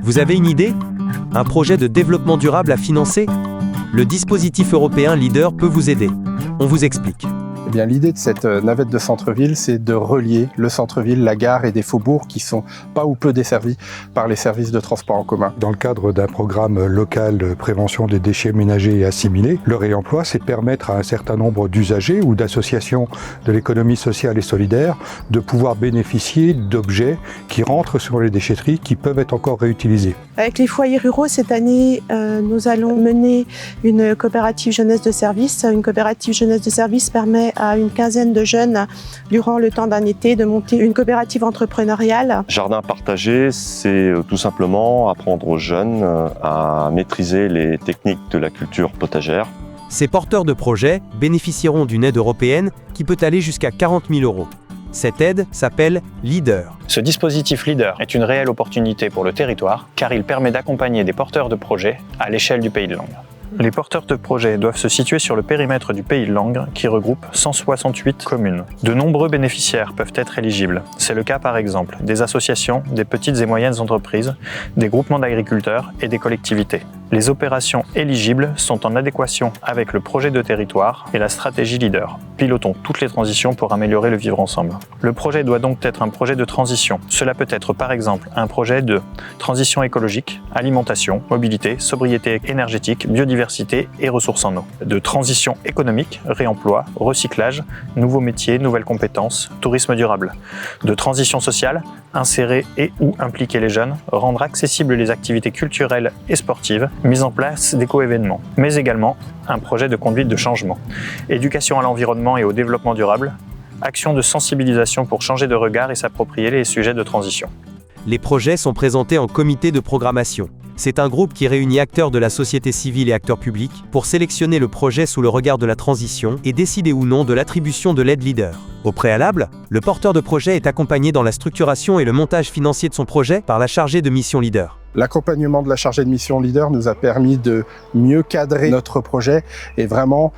Vous avez une idée? Un projet de développement durable à financer? Le dispositif européen Leader peut vous aider. On vous explique. Eh bien, l'idée de cette navette de centre-ville, c'est de relier le centre-ville, la gare et des faubourgs qui sont pas ou peu desservis par les services de transport en commun. Dans le cadre d'un programme local de prévention des déchets ménagers et assimilés, le réemploi, c'est permettre à un certain nombre d'usagers ou d'associations de l'économie sociale et solidaire de pouvoir bénéficier d'objets qui rentrent sur les déchetteries qui peuvent être encore réutilisés. Avec les foyers ruraux, cette année, nous allons mener une coopérative jeunesse de service. Une coopérative jeunesse de service permet à une quinzaine de jeunes, durant le temps d'un été, de monter une coopérative entrepreneuriale. Jardin partagé, c'est tout simplement apprendre aux jeunes à maîtriser les techniques de la culture potagère. Ces porteurs de projets bénéficieront d'une aide européenne qui peut aller jusqu'à 40 000 €. Cette aide s'appelle Leader. Ce dispositif Leader est une réelle opportunité pour le territoire car il permet d'accompagner des porteurs de projets à l'échelle du Pays de Langres. Les porteurs de projets doivent se situer sur le périmètre du Pays de Langres qui regroupe 168 communes. De nombreux bénéficiaires peuvent être éligibles. C'est le cas par exemple des associations, des petites et moyennes entreprises, des groupements d'agriculteurs et des collectivités. Les opérations éligibles sont en adéquation avec le projet de territoire et la stratégie Leader. Pilotons toutes les transitions pour améliorer le vivre ensemble. Le projet doit donc être un projet de transition. Cela peut être par exemple un projet de transition écologique, alimentation, mobilité, sobriété énergétique, biodiversité et ressources en eau. De transition économique, réemploi, recyclage, nouveaux métiers, nouvelles compétences, tourisme durable. De transition sociale, insérer et ou impliquer les jeunes, rendre accessibles les activités culturelles et sportives, mise en place d'éco-événements, mais également un projet de conduite de changement. Éducation à l'environnement et au développement durable, action de sensibilisation pour changer de regard et s'approprier les sujets de transition. Les projets sont présentés en comité de programmation. C'est un groupe qui réunit acteurs de la société civile et acteurs publics pour sélectionner le projet sous le regard de la transition et décider ou non de l'attribution de l'aide Leader. Au préalable, le porteur de projet est accompagné dans la structuration et le montage financier de son projet par la chargée de mission Leader. L'accompagnement de la chargée de mission Leader nous a permis de mieux cadrer notre projet et vraiment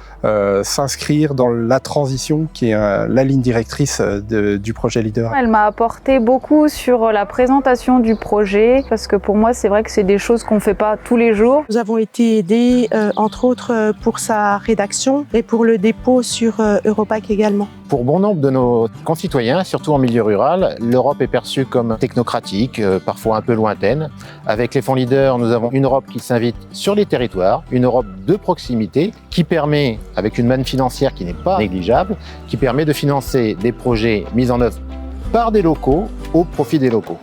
s'inscrire dans la transition qui est la ligne directrice du projet Leader. Elle m'a apporté beaucoup sur la présentation du projet parce que pour moi c'est vrai que c'est des choses qu'on ne fait pas tous les jours. Nous avons été aidés, entre autres, pour sa rédaction et pour le dépôt sur Europac également. Pour bon nombre de nos concitoyens, surtout en milieu rural, l'Europe est perçue comme technocratique, parfois un peu lointaine. Avec les fonds Leader, nous avons une Europe qui s'invite sur les territoires, une Europe de proximité qui permet, avec une manne financière qui n'est pas négligeable, qui permet de financer des projets mis en œuvre par des locaux au profit des locaux.